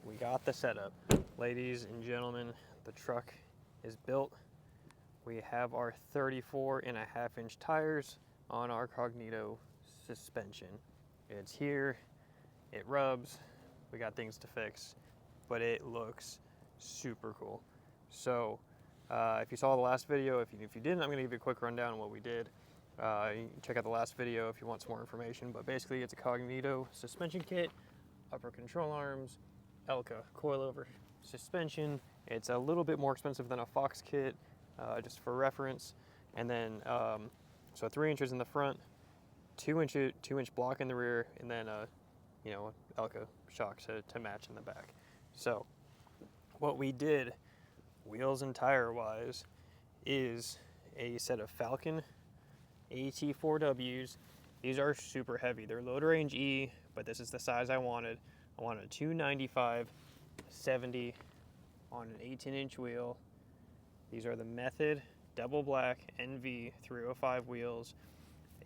we got the setup. Ladies and gentlemen, the truck is built. We have our 34.5-inch tires on our Cognito suspension. It's here, it rubs, we got things to fix, but it looks super cool. So if you saw the last video, if you didn't, I'm gonna give you a quick rundown on what we did. You can check out the last video if you want some more information, but basically it's a Cognito suspension kit, upper control arms, Elka coilover suspension. It's a little bit more expensive than a Fox kit, just for reference. And then, so 3 inches in the front, 2-inch block in the rear, and then Elka shock to match in the back. So what we did, wheels and tire wise, is a set of Falcon AT4Ws. These are super heavy. They're load range E, but this is the size I wanted. I wanted a 295/70 on an 18-inch wheel. These are the Method double black NV 305 wheels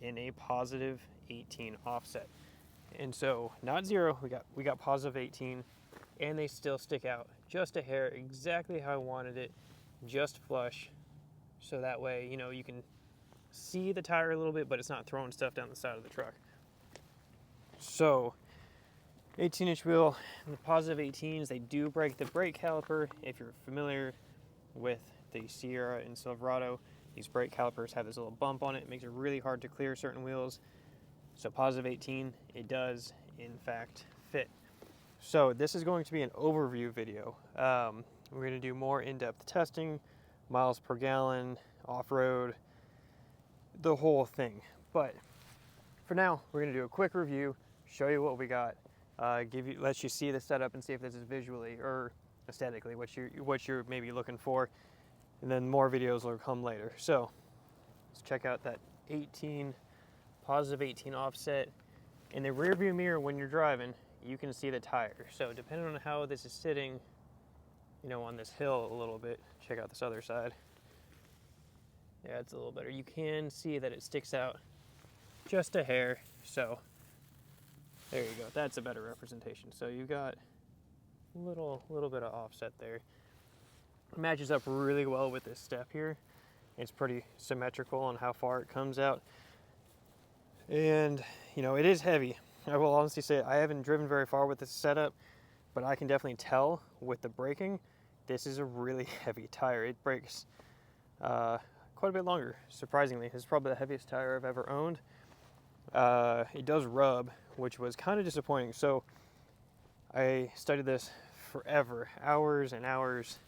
in a positive 18 offset. And so not zero, we got positive 18, and they still stick out just a hair, exactly how I wanted it, just flush. So that way, you can see the tire a little bit, but it's not throwing stuff down the side of the truck. So 18-inch wheel, and the positive 18s, they do break the brake caliper. If you're familiar with the Sierra and Silverado, these brake calipers have this little bump on it. It makes it really hard to clear certain wheels. So positive 18, it does in fact fit. So this is going to be an overview video. We're going to do more in-depth testing, miles per gallon, off-road, the whole thing. But for now, we're going to do a quick review, show you what we got, let you see the setup and see if this is visually or aesthetically what you're maybe looking for, and then more videos will come later. So let's check out that positive 18 offset. In the rear view mirror when you're driving, you can see the tire. So depending on how this is sitting, on this hill a little bit, check out this other side. Yeah, it's a little better. You can see that it sticks out just a hair. So there you go. That's a better representation. So you got a little bit of offset there. It matches up really well with this step here. It's pretty symmetrical on how far it comes out. And, it is heavy. I will honestly say I haven't driven very far with this setup, but I can definitely tell with the braking, this is a really heavy tire. It brakes quite a bit longer, surprisingly. This is probably the heaviest tire I've ever owned. It does rub, which was kind of disappointing. So I studied this forever, hours and hours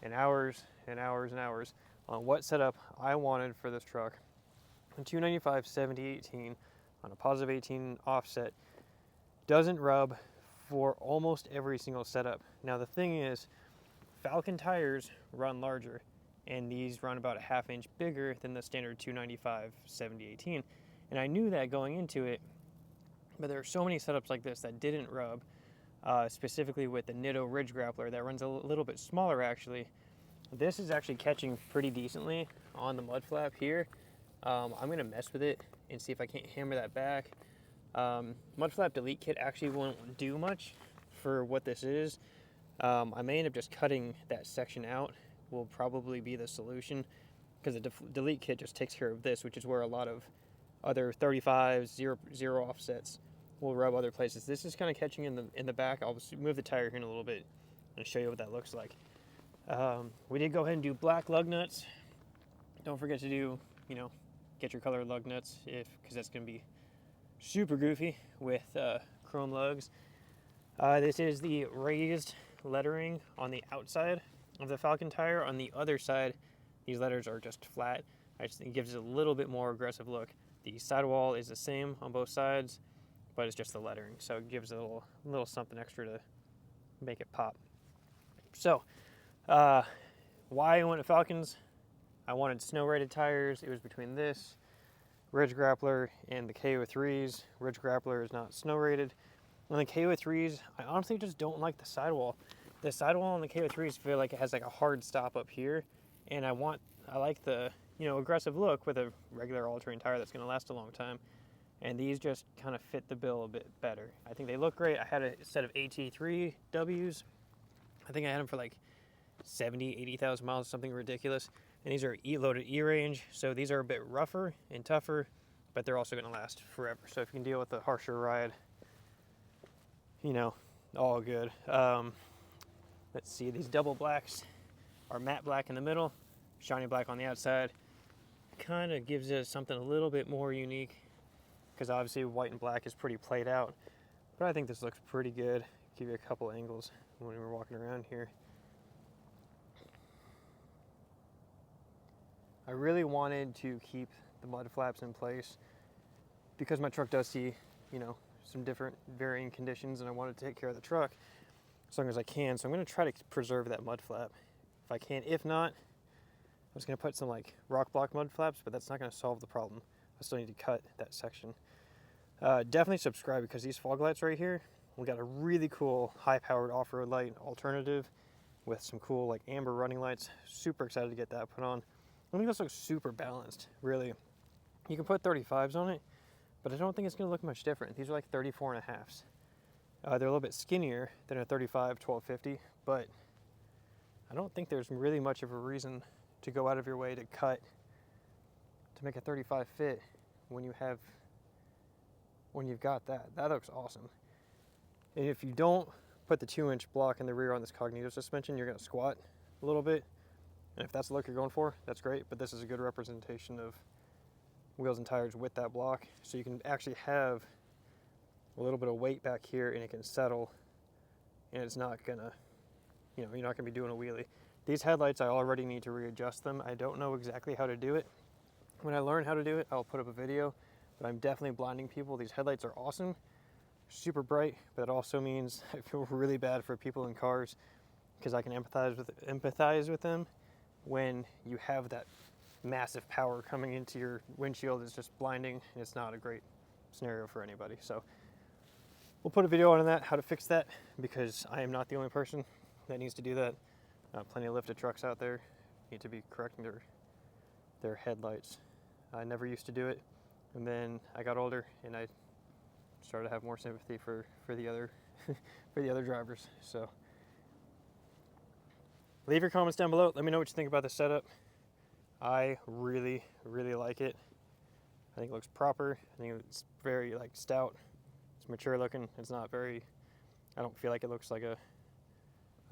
and hours and hours and hours on what setup I wanted for this truck. A 295/70/18 on a positive 18 offset doesn't rub for almost every single setup. Now the thing is, Falcon tires run larger, and these run about a ½ inch bigger than the standard 295/70/18. And I knew that going into it, but there are so many setups like this that didn't rub, specifically with the Nitto Ridge Grappler that runs a little bit smaller actually. This is actually catching pretty decently on the mud flap here. I'm gonna mess with it and see if I can't hammer that back. Mud flap delete kit actually won't do much for what this is. I may end up just cutting that section out, will probably be the solution, because the delete kit just takes care of this, which is where a lot of other 35s, zero offsets will rub other places. This is kind of catching in the back. I'll move the tire here in a little bit and show you what that looks like. We did go ahead and do black lug nuts. Don't forget to do, get your colored lug nuts, because that's going to be super goofy with chrome lugs. This is the raised lettering on the outside of the Falcon tire. On the other side, these letters are just flat. I just think it gives it a little bit more aggressive look. The sidewall is the same on both sides, but it's just the lettering, so it gives it a little something extra to make it pop. So why I wanted Falcons? I wanted snow rated tires. It was between this Ridge Grappler and the KO3s. Ridge Grappler is not snow rated. On the KO3s, I honestly just don't like the sidewall. The sidewall on the KO3s feel like it has like a hard stop up here, and I like the aggressissive look with a regular all-terrain tire that's going to last a long time. And these just kind of fit the bill a bit better. I think they look great. I had a set of AT3Ws I think I had them for like 70, 80,000 miles, something ridiculous. And these are loaded E-range, so these are a bit rougher and tougher, but they're also going to last forever. So if you can deal with a harsher ride, you know, all good. Let's see, these double blacks are matte black in the middle, shiny black on the outside. Kind of gives it something a little bit more unique, because obviously white and black is pretty played out. But I think this looks pretty good. Give you a couple angles when we're walking around here. I really wanted to keep the mud flaps in place because my truck does see, you know, some different varying conditions, and I wanted to take care of the truck as long as I can. So I'm going to try to preserve that mud flap if I can. If not, I was going to put some like rock block mud flaps, but that's not going to solve the problem. I still need to cut that section. Definitely subscribe, because these fog lights right here, we got a really cool high-powered off-road light alternative with some cool like amber running lights. Super excited to get that put on. I think this looks super balanced, really. You can put 35s on it, but I don't think it's going to look much different. These are like 34 and a halves. They're a little bit skinnier than a 35 1250, but I don't think there's really much of a reason to go out of your way to cut to make a 35 fit when you've got that. That looks awesome. And if you don't put the 2-inch block in the rear on this Cognito suspension, you're going to squat a little bit. And if that's the look you're going for, that's great. But this is a good representation of wheels and tires with that block. So you can actually have a little bit of weight back here, and it can settle, and it's not gonna, you know, you're not gonna be doing a wheelie. These headlights, I already need to readjust them. I don't know exactly how to do it. When I learn how to do it, I'll put up a video, but I'm definitely blinding people. These headlights are awesome, super bright, but it also means I feel really bad for people in cars, because I can empathize with them when you have that massive power coming into your windshield. Is just blinding, and it's not a great scenario for anybody. So we'll put a video on that, how to fix that, because I am not the only person that needs to do that. Plenty of lifted trucks out there need to be correcting their headlights. I never used to do it, and then I got older and I started to have more sympathy for the other for the other drivers. So leave your comments down below. Let me know what you think about the setup. I really, really like it. I think it looks proper. I think it's very like stout. It's mature looking. It's not very, I don't feel like it looks like a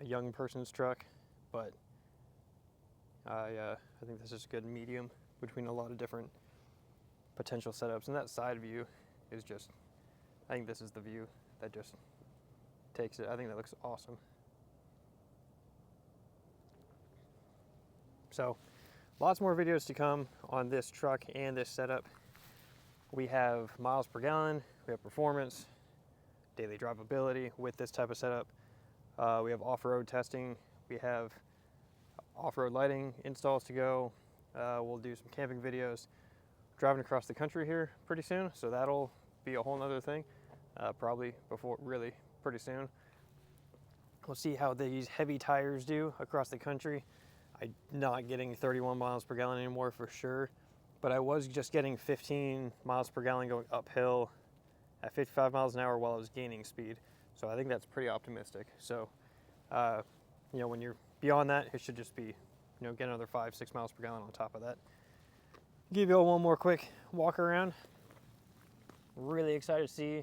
young person's truck, but I think this is a good medium between a lot of different potential setups. And that side view is just, I think this is the view that just takes it. I think that looks awesome. So lots more videos to come on this truck and this setup. We have miles per gallon, we have performance, daily drivability with this type of setup. We have off-road testing, we have off-road lighting installs to go. We'll do some camping videos, driving across the country here pretty soon, so that'll be a whole nother thing, probably really pretty soon. We'll see how these heavy tires do across the country. I'm not getting 31 miles per gallon anymore for sure, but I was just getting 15 miles per gallon going uphill at 55 miles an hour while I was gaining speed. So I think that's pretty optimistic. So, you know, when you're beyond that, it should just be, you know, get another 5-6 miles per gallon on top of that. Give you all one more quick walk around. Really excited to see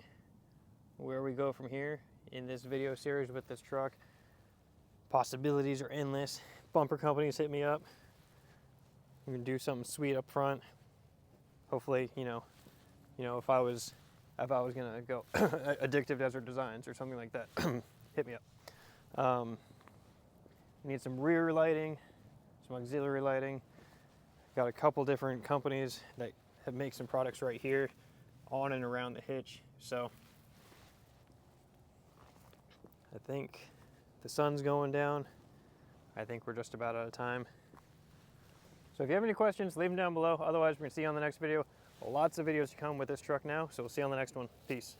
where we go from here in this video series with this truck. Possibilities are endless. Bumper companies hit me up. We can do something sweet up front. Hopefully, you know, if I was gonna go Addictive Desert Designs or something like that, hit me up. Need some rear lighting, some auxiliary lighting. Got a couple different companies that make some products right here on and around the hitch. So I think the sun's going down. I think we're just about out of time. So if you have any questions, leave them down below. Otherwise, we're gonna see you on the next video. Lots of videos to come with this truck now, so we'll see you on the next one. Peace.